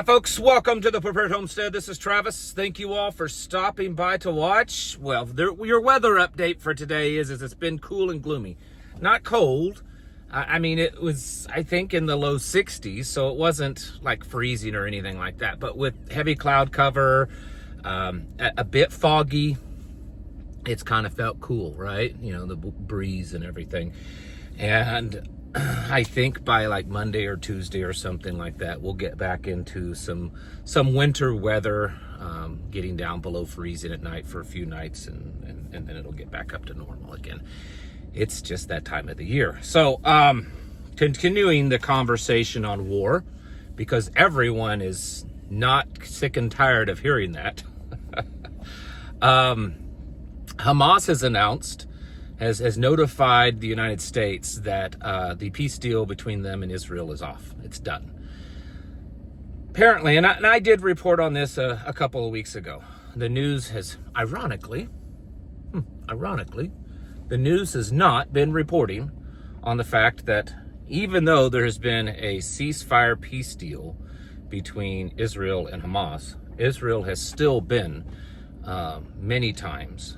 Hi folks, welcome to the Prepared Homestead. This is Travis. Thank you all for stopping by to watch. Well, your weather update for today is it's been cool and gloomy. Not cold. I mean, it was, I think, in the low 60s, so it wasn't like freezing or anything like that. But with heavy cloud cover, a bit foggy, it's kind of felt cool, right? You know, the breeze and everything. And I think by like Monday or Tuesday or something like that, we'll get back into some winter weather, getting down below freezing at night for a few nights, and then it'll get back up to normal again. It's just that time of the year. So continuing the conversation on war, because everyone is not sick and tired of hearing that. Hamas has announced, has notified the United States that the peace deal between them and Israel is off. It's done. Apparently, and I did report on this a couple of weeks ago. The news has, ironically, the news has not been reporting on the fact that even though there has been a ceasefire peace deal between Israel and Hamas, Israel has still been many times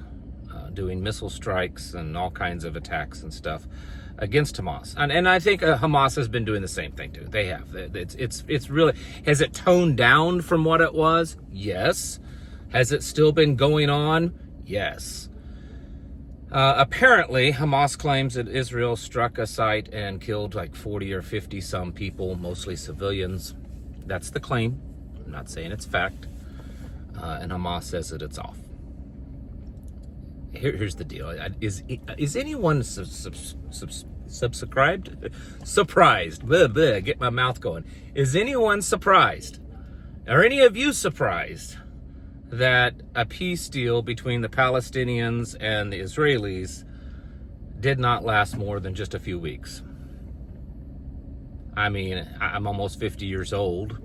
doing missile strikes and all kinds of attacks and stuff against Hamas. And I think Hamas has been doing the same thing too. They have. It's really, has it toned down from what it was? Yes. Has it still been going on? Yes. Apparently, Hamas claims that Israel struck a site and killed like 40 or 50 some people, mostly civilians. That's the claim. I'm not saying it's fact. And Hamas says that it's off. Here's the deal. Is anyone surprised? Blah, blah, get my mouth going. Is anyone surprised? Are any of you surprised that a peace deal between the Palestinians and the Israelis did not last more than just a few weeks? I mean, I'm almost 50 years old,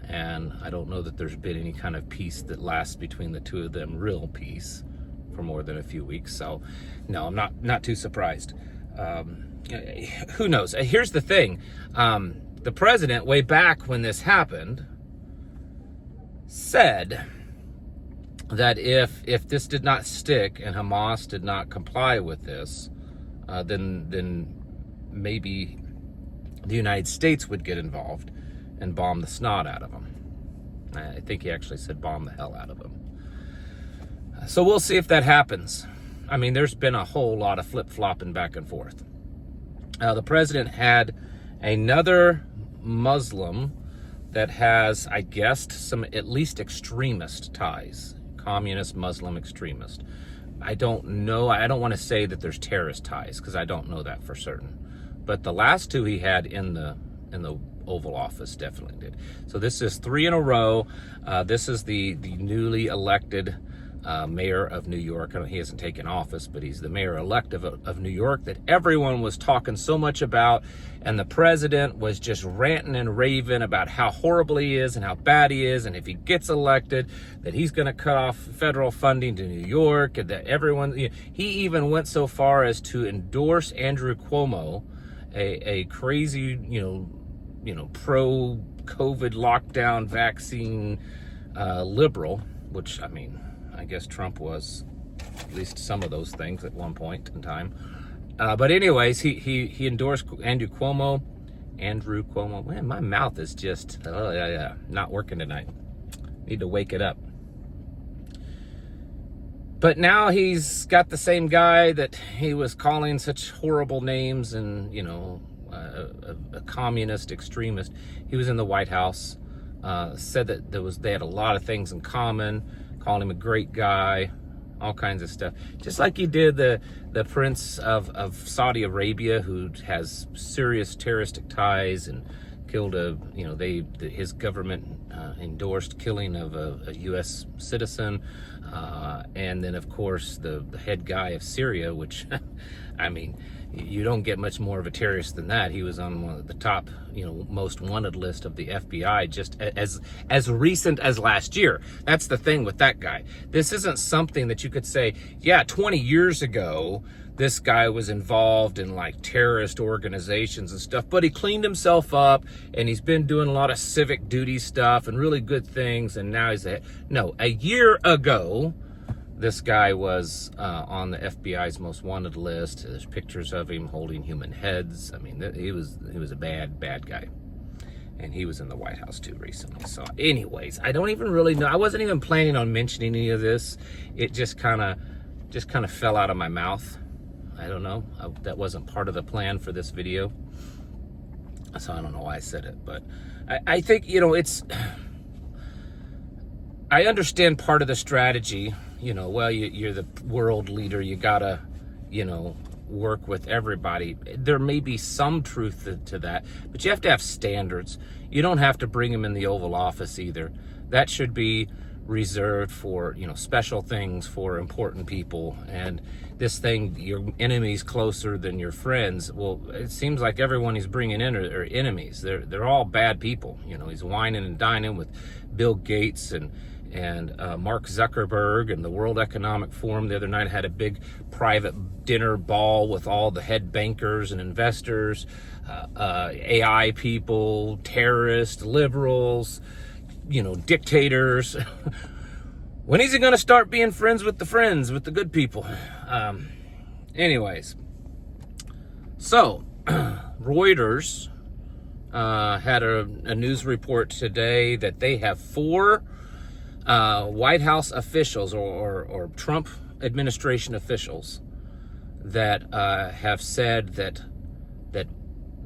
and I don't know that there's been any kind of peace that lasts between the two of them, real peace, for more than a few weeks. So no, I'm not too surprised. Who knows? Here's the thing. The president, way back when this happened, said that if this did not stick and Hamas did not comply with this, then maybe the United States would get involved and bomb the snot out of them. I think he actually said bomb the hell out of them. So we'll see if that happens. I mean, there's been a whole lot of flip-flopping back and forth. The president had another Muslim that has, I guessed, some at least extremist ties. Communist Muslim extremist. I don't know. I don't want to say that there's terrorist ties because I don't know that for certain. But the last two he had in the Oval Office definitely did. So this is 3 in a row. This is the newly elected mayor of New York. He hasn't taken office, but he's the mayor-elect of New York that everyone was talking so much about, and the president was just ranting and raving about how horrible he is and how bad he is, and if he gets elected, that he's going to cut off federal funding to New York, and that everyone, he even went so far as to endorse Andrew Cuomo, a crazy, pro-COVID lockdown vaccine liberal, which, I mean, I guess Trump was at least some of those things at one point in time. But anyways, he endorsed Andrew Cuomo. Man, my mouth is just not working tonight. Need to wake it up. But now he's got the same guy that he was calling such horrible names and, a communist extremist. He was in the White House, said that they had a lot of things in common, called him a great guy, all kinds of stuff. Just like he did the Prince of Saudi Arabia, who has serious terroristic ties and killed his government endorsed killing of a U.S. citizen. And then, of course, the head guy of Syria, which, I mean, you don't get much more of a terrorist than that. He was on one of the top, most wanted list of the FBI just as recent as last year. That's the thing with that guy. This isn't something that you could say, yeah, 20 years ago, this guy was involved in like terrorist organizations and stuff, but he cleaned himself up and he's been doing a lot of civic duty stuff and really good things. And now he's a year ago, this guy was on the FBI's most wanted list. There's pictures of him holding human heads. I mean, he was a bad guy. And he was in the White House too recently. So anyways, I don't even really know. I wasn't even planning on mentioning any of this. It just kind of fell out of my mouth. I don't know. That wasn't part of the plan for this video. So I don't know why I said it. But I think, I understand part of the strategy. Well, you're the world leader. You gotta, work with everybody. There may be some truth to that, but you have to have standards. You don't have to bring them in the Oval Office either. That should be reserved for, special things for important people. And this thing, your enemies closer than your friends. Well, it seems like everyone he's bringing in are enemies. They're all bad people. He's whining and dining with Bill Gates and Mark Zuckerberg, and the World Economic Forum the other night had a big private dinner ball with all the head bankers and investors, AI people, terrorists, liberals, dictators. When is he going to start being friends with the good people? Anyways, so Reuters had a news report today that they have 4 White House officials or Trump administration officials that have said that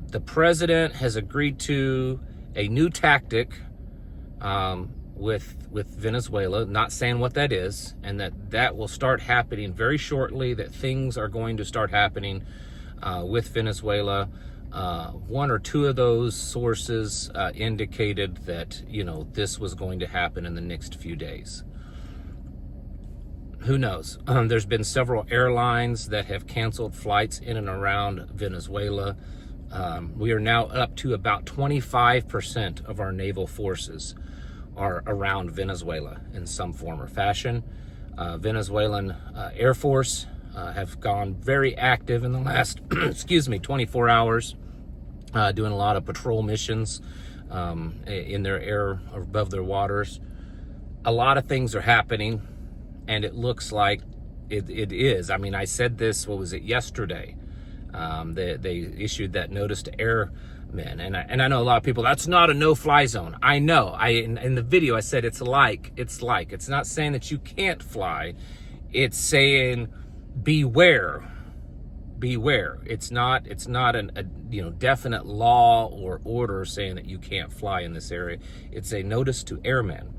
the president has agreed to a new tactic with Venezuela, not saying what that is, and that will start happening very shortly, that things are going to start happening with Venezuela. 1 or 2 of those sources indicated that, this was going to happen in the next few days. Who knows? There's been several airlines that have canceled flights in and around Venezuela. We are now up to about 25% of our naval forces are around Venezuela in some form or fashion. Venezuelan Air Force have gone very active in the last 24 hours, doing a lot of patrol missions in their air or above their waters. A lot of things are happening, and it looks like it is. I mean, I said this, yesterday? They issued that notice to airmen, and I know a lot of people, that's not a no-fly zone. I know. In the video I said it's not saying that you can't fly. It's saying beware. It's not a definite law or order saying that you can't fly in this area. It's a notice to airmen,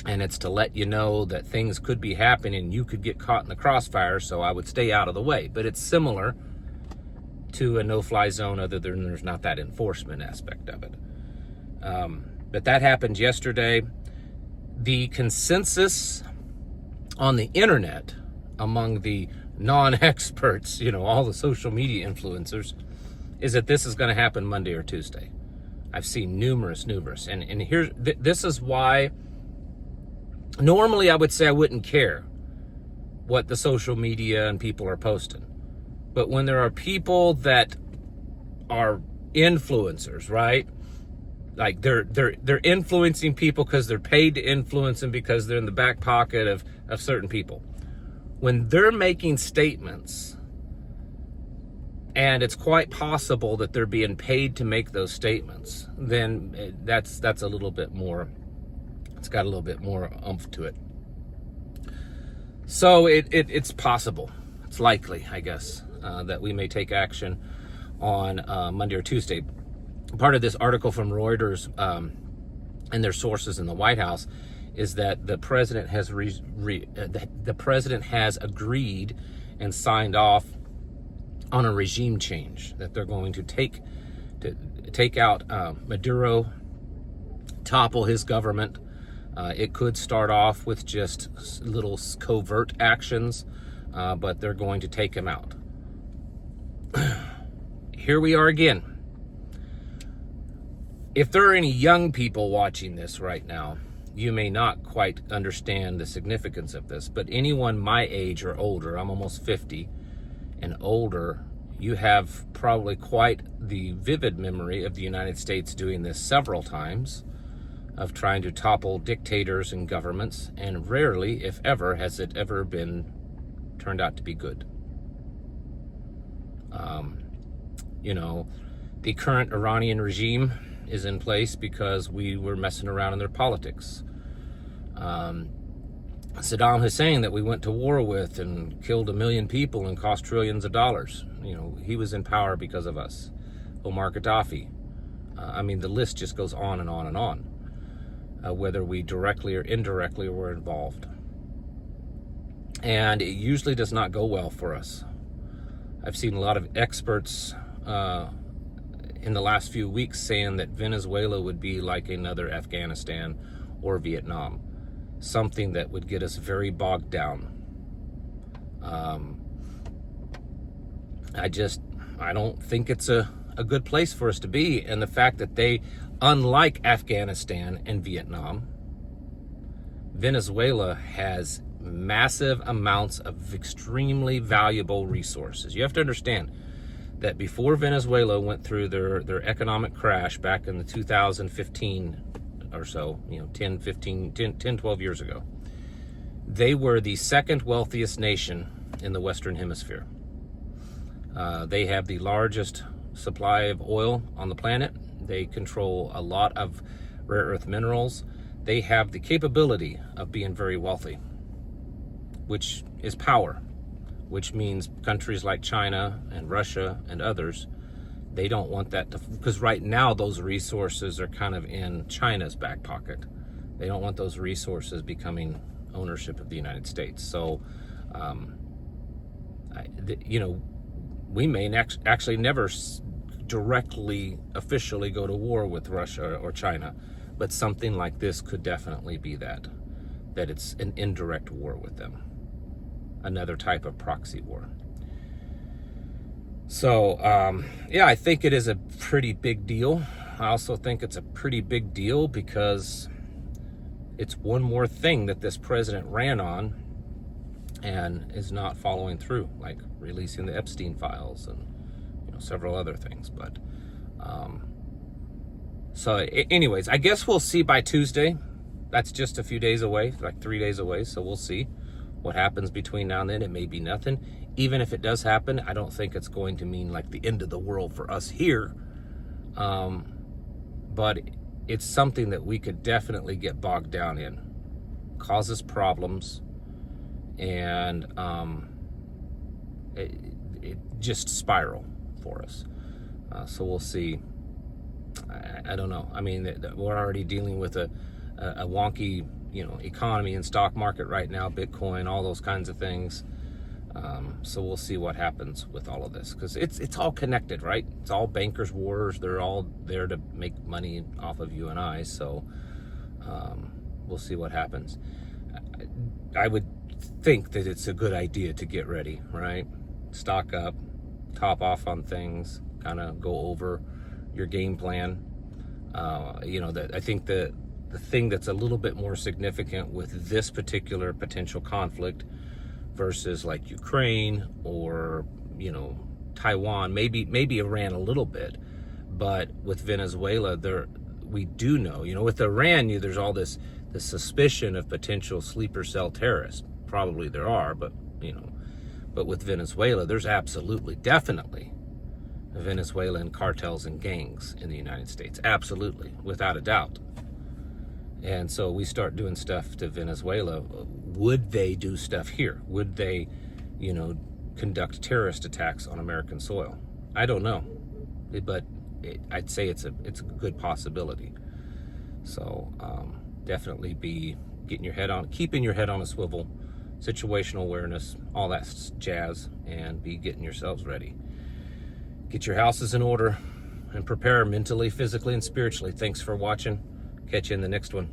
and it's to let you know that things could be happening. You could get caught in the crossfire, so I would stay out of the way. But it's similar to a no-fly zone, other than there's not that enforcement aspect of it. But that happened yesterday. The consensus on the internet among the non-experts, all the social media influencers, is that this is going to happen Monday or Tuesday. I've seen numerous, and here's this is why. Normally, I would say I wouldn't care what the social media and people are posting, but when there are people that are influencers, right? Like they're influencing people because they're paid to influence them, because they're in the back pocket of certain people. When they're making statements, and it's quite possible that they're being paid to make those statements, then that's a little bit more, it's got a little bit more oomph to it. So it's possible, it's likely, I guess, that we may take action on Monday or Tuesday. Part of this article from Reuters and their sources in the White House is that the president has the president has agreed and signed off on a regime change, that they're going to take out Maduro, topple his government. It could start off with just little covert actions, but they're going to take him out. Here we are again. If there are any young people watching this right now, you may not quite understand the significance of this, but anyone my age or older, I'm almost 50, and older, you have probably quite the vivid memory of the United States doing this several times, of trying to topple dictators and governments, and rarely, if ever, has it ever been turned out to be good. The current Iranian regime is in place because we were messing around in their politics. Saddam Hussein, that we went to war with and killed 1 million people and cost trillions of dollars, he was in power because of us. Omar Gaddafi. The list just goes on and on and on, whether we directly or indirectly were involved. And it usually does not go well for us. I've seen a lot of experts in the last few weeks saying that Venezuela would be like another Afghanistan or Vietnam, something that would get us very bogged down. I don't think it's a good place for us to be. And the fact that they, unlike Afghanistan and Vietnam, Venezuela has massive amounts of extremely valuable resources. You have to understand that before Venezuela went through their economic crash back in the 2015 or so, 12 years ago, they were the second wealthiest nation in the Western Hemisphere. They have the largest supply of oil on the planet. They control a lot of rare earth minerals. They have the capability of being very wealthy, which is power, which means countries like China and Russia and others, they don't want that to, because right now those resources are kind of in China's back pocket. They don't want those resources becoming ownership of the United States. So, we may actually never directly, officially go to war with Russia or China, but something like this could definitely be that it's an indirect war with them. Another type of proxy war. So, I think it is a pretty big deal. I also think it's a pretty big deal because it's one more thing that this president ran on and is not following through, like releasing the Epstein files and several other things. But anyways, I guess we'll see by Tuesday. That's just a few days away, like 3 days away. So we'll see what happens between now and then. It may be nothing. Even if it does happen, I don't think it's going to mean like the end of the world for us here. But it's something that we could definitely get bogged down in. Causes problems, and it just spiral for us. So we'll see. I don't know. We're already dealing with a wonky, economy and stock market right now, Bitcoin, all those kinds of things. So we'll see what happens with all of this, because it's all connected, right? It's all bankers' wars. They're all there to make money off of you and I. So we'll see what happens. I would think that it's a good idea to get ready, right? Stock up, top off on things, kind of go over your game plan. I think the thing that's a little bit more significant with this particular potential conflict versus like Ukraine or, Taiwan, maybe Iran a little bit, but with Venezuela, we do know, with Iran, there's all this suspicion of potential sleeper cell terrorists. Probably there are, but with Venezuela, there's absolutely, definitely Venezuelan cartels and gangs in the United States. Absolutely, without a doubt. And so we start doing stuff to Venezuela. Would they do stuff here? Would they, conduct terrorist attacks on American soil? I don't know, but I'd say it's a good possibility. So definitely be keeping your head on a swivel, situational awareness, all that jazz, and be getting yourselves ready. Get your houses in order and prepare mentally, physically, and spiritually. Thanks for watching. Catch you in the next one.